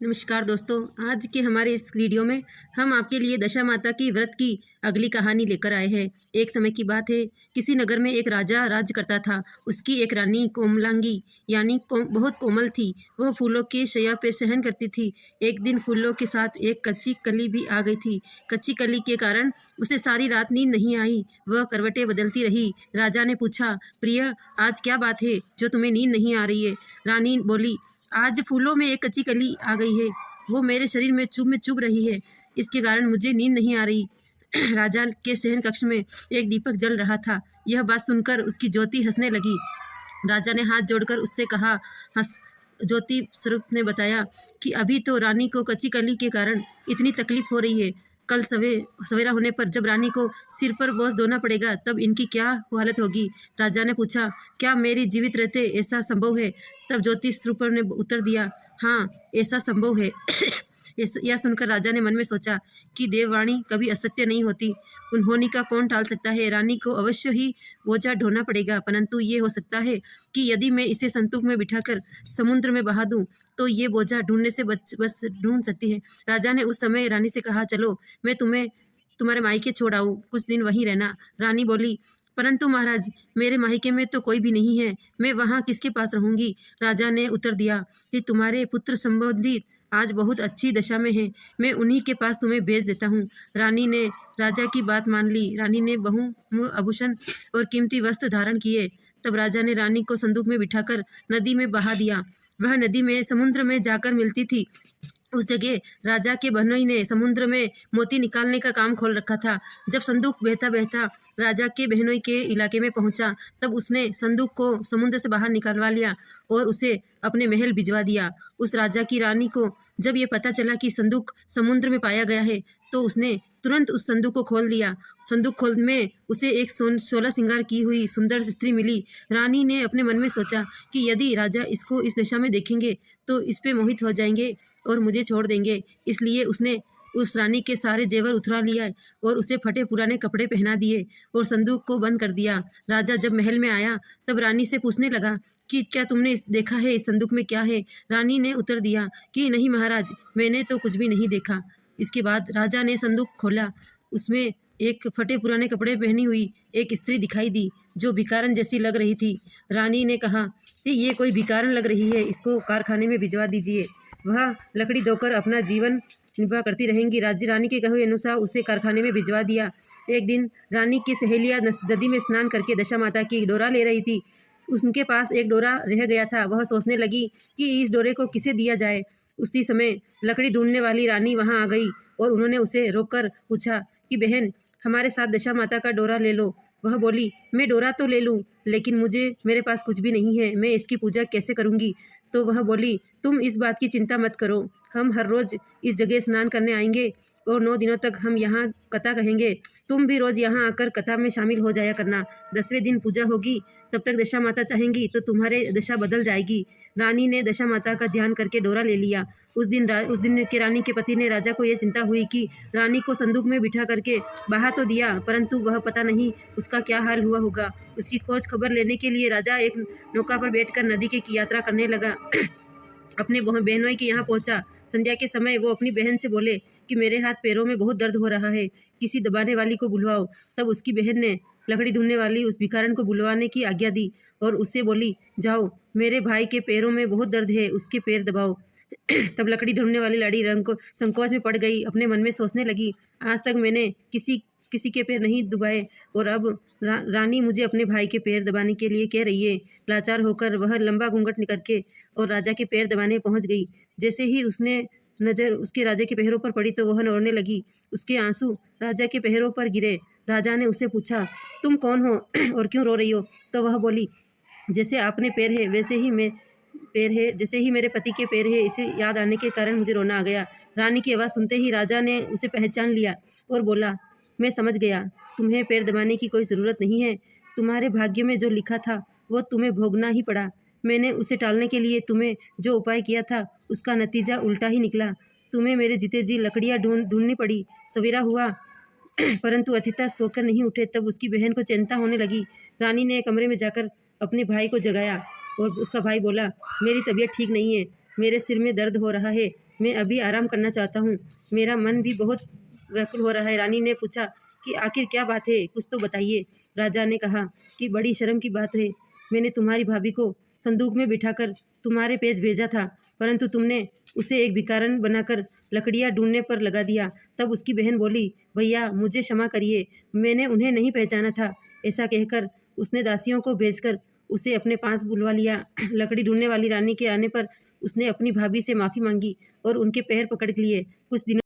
नमस्कार दोस्तों, आज के हमारे इस वीडियो में हम आपके लिए दशा माता की व्रत की अगली कहानी लेकर आए हैं। एक समय की बात है, किसी नगर में एक राजा राज करता था। उसकी एक रानी कोमलांगी यानी बहुत कोमल थी। वह फूलों की शैया पे शयन करती थी। एक दिन फूलों के साथ एक कच्ची कली भी आ गई थी। कच्ची कली के कारण उसे सारी रात नींद नहीं आई। वह करवटें बदलती रही। राजा ने पूछा, प्रिय, आज क्या बात है जो तुम्हें नींद नहीं आ रही है? रानी बोली, आज फूलों में एक कच्ची कली आ गई है। वो मेरे शरीर में चुभ रही है। इसके कारण मुझे नींद नहीं आ रही। राजा के शयन कक्ष में एक दीपक जल रहा था। यह बात सुनकर उसकी ज्योति हंसने लगी। राजा ने हाथ जोड़कर उससे कहा। हंस ज्योति स्वरूप ने बताया कि अभी तो रानी को कच्ची कली के कारण इतनी तकलीफ हो रही है। कल सवेरा होने पर जब रानी को सिर पर बोझ ढोना पड़ेगा तब इनकी क्या हालत होगी? राजा ने पूछा, क्या मेरी जीवित रहते ऐसा संभव है? तब ज्योतिष स्वरूप ने उत्तर दिया, हाँ, ऐसा संभव है। यह सुनकर राजा ने मन में सोचा कि देववाणी कभी असत्य नहीं होती। उन्होंने का कौन टाल सकता है? रानी को अवश्य ही बोझा ढोना पड़ेगा, परंतु ये हो सकता है कि यदि मैं इसे संतूक में बिठाकर समुद्र में बहा दूं तो ये बोझा ढूंढने से बस ढूंढ सकती है। राजा ने उस समय रानी से कहा, चलो मैं तुम्हें तुम्हारे मायके छोड़ आऊं, कुछ दिन वहीं रहना। रानी बोली, परंतु महाराज, मेरे मायके में तो कोई भी नहीं है, मैं वहाँ किसके पास रहूंगी? राजा ने उत्तर दिया कि तुम्हारे पुत्र संबंधित आज बहुत अच्छी दशा में है, मैं उन्हीं के पास तुम्हें भेज देता हूँ। रानी ने राजा की बात मान ली। रानी ने आभूषण और कीमती वस्त्र धारण किए। तब राजा ने रानी को संदूक में बिठाकर नदी में बहा दिया। वह नदी में समुद्र में जाकर मिलती थी। उस जगह राजा के बहनोई ने समुद्र में मोती निकालने का काम खोल रखा था। जब संदूक बहता बहता राजा के बहनोई के इलाके में पहुंचा, तब उसने संदूक को समुद्र से बाहर निकालवा लिया और उसे अपने महल भिजवा दिया। उस राजा की रानी को जब ये पता चला कि संदूक समुद्र में पाया गया है, तो उसने तुरंत उस संदूक को खोल दिया। संदूक खोल में उसे एक 16 श्रृंगार की हुई सुंदर स्त्री मिली। रानी ने अपने मन में सोचा कि यदि राजा इसको इस दशा में देखेंगे तो इस पे मोहित हो जाएंगे और मुझे छोड़ देंगे। इसलिए उसने उस रानी के सारे जेवर उतरा लिया और उसे फटे पुराने कपड़े पहना दिए और संदूक को बंद कर दिया। राजा जब महल में आया तब रानी से पूछने लगा कि क्या तुमने देखा है, इस संदूक में क्या है? रानी ने उत्तर दिया कि नहीं महाराज, मैंने तो कुछ भी नहीं देखा। इसके बाद राजा ने संदूक खोला। उसमें एक फटे पुराने कपड़े पहनी हुई एक स्त्री दिखाई दी जो भिखारन जैसी लग रही थी। रानी ने कहा कि ये कोई भिखारन लग रही है, इसको कारखाने में भिजवा दीजिए, वह लकड़ी धोकर अपना जीवन निर्वाह करती रहेंगी। रानी के कहे अनुसार उसे कारखाने में भिजवा दिया। एक दिन रानी की सहेलियां नदी में स्नान करके दशा माता की डोरा ले रही थी। उनके पास एक डोरा रह गया था। वह सोचने लगी कि इस डोरे को किसे दिया जाए। उसी समय लकड़ी ढूंढने वाली रानी वहां आ गई और उन्होंने उसे रोककर पूछा कि बहन, हमारे साथ दशा माता का डोरा ले लो। वह बोली, मैं डोरा तो ले लूं, लेकिन मेरे पास कुछ भी नहीं है, मैं इसकी पूजा कैसे करूंगी? तो वह बोली, तुम इस बात की चिंता मत करो, हम हर रोज इस जगह स्नान करने आएंगे और 9 दिनों तक हम यहाँ कथा कहेंगे। तुम भी रोज यहाँ आकर कथा में शामिल हो जाया करना। 10वें दिन पूजा होगी, तब तक दशा माता चाहेंगी तो तुम्हारे दशा बदल जाएगी। रानी ने दशा माता का ध्यान करके डोरा ले लिया। उस दिन के रानी के पति ने राजा को यह चिंता हुई कि रानी को संदूक में बिठा करके बहा तो दिया, परंतु वह पता नहीं उसका क्या हाल हुआ होगा। उसकी खोज खबर लेने के लिए राजा एक नौका पर बैठकर नदी की यात्रा करने लगा। अपने बहनोई के यहाँ पहुंचा। संध्या के समय वो अपनी बहन से बोले कि मेरे हाथ पैरों में बहुत दर्द हो रहा है, किसी दबाने वाली को बुलवाओ। तब उसकी बहन ने लकड़ी ढूंढने वाली उस भिखारन को बुलवाने की आज्ञा दी और उससे बोली, जाओ, मेरे भाई के पैरों में बहुत दर्द है, उसके पैर दबाओ। तब लकड़ी ढूंढने वाली लाड़ी रंग को संकोच में पड़ गई। अपने मन में सोचने लगी, आज तक मैंने किसी के पैर नहीं दबाए और अब रानी मुझे अपने भाई के पैर दबाने के लिए कह रही है। लाचार होकर वह लंबा घूंघट करके और राजा के पैर दबाने पहुंच गई। जैसे ही उसने नजर उसके राजा के पैरों पर पड़ी तो वह रोने लगी। उसके आंसू राजा के पैरों पर गिरे। राजा ने उससे पूछा, तुम कौन हो और क्यों रो रही हो? तो वह बोली, जैसे आपने पैर है जैसे ही मेरे पति के पैर है, इसे याद आने के कारण मुझे रोना आ गया। रानी की आवाज़ सुनते ही राजा ने उसे पहचान लिया और बोला, मैं समझ गया, तुम्हें पैर दबाने की कोई ज़रूरत नहीं है। तुम्हारे भाग्य में जो लिखा था वो तुम्हें भोगना ही पड़ा। मैंने उसे टालने के लिए तुम्हें जो उपाय किया था उसका नतीजा उल्टा ही निकला। तुम्हें मेरे जीते जी लकड़ियाँ ढूंढनी पड़ी। सवेरा हुआ परंतु अतिथा सोकर नहीं उठे। तब उसकी बहन को चिंता होने लगी। रानी ने कमरे में जाकर अपने भाई को जगाया और उसका भाई बोला, मेरी तबीयत ठीक नहीं है, मेरे सिर में दर्द हो रहा है मैं अभी आराम करना चाहता हूँ। मेरा मन भी बहुत व्याकुल हो रहा है। रानी ने पूछा कि आखिर क्या बात है, कुछ तो बताइए। राजा ने कहा कि बड़ी शर्म की बात है, मैंने तुम्हारी भाभी को संदूक में बिठाकर तुम्हारे पेश भेजा था, परंतु तुमने उसे एक भिखारन बनाकर लकड़ियाँ ढूंढने पर लगा दिया। तब उसकी बहन बोली, भैया मुझे क्षमा करिए, मैंने उन्हें नहीं पहचाना था। ऐसा कहकर उसने दासियों को भेजकर उसे अपने पास बुलवा लिया। लकड़ी ढूंढने वाली रानी के आने पर उसने अपनी भाभी से माफ़ी मांगी और उनके पैर पकड़ लिए। कुछ दिनों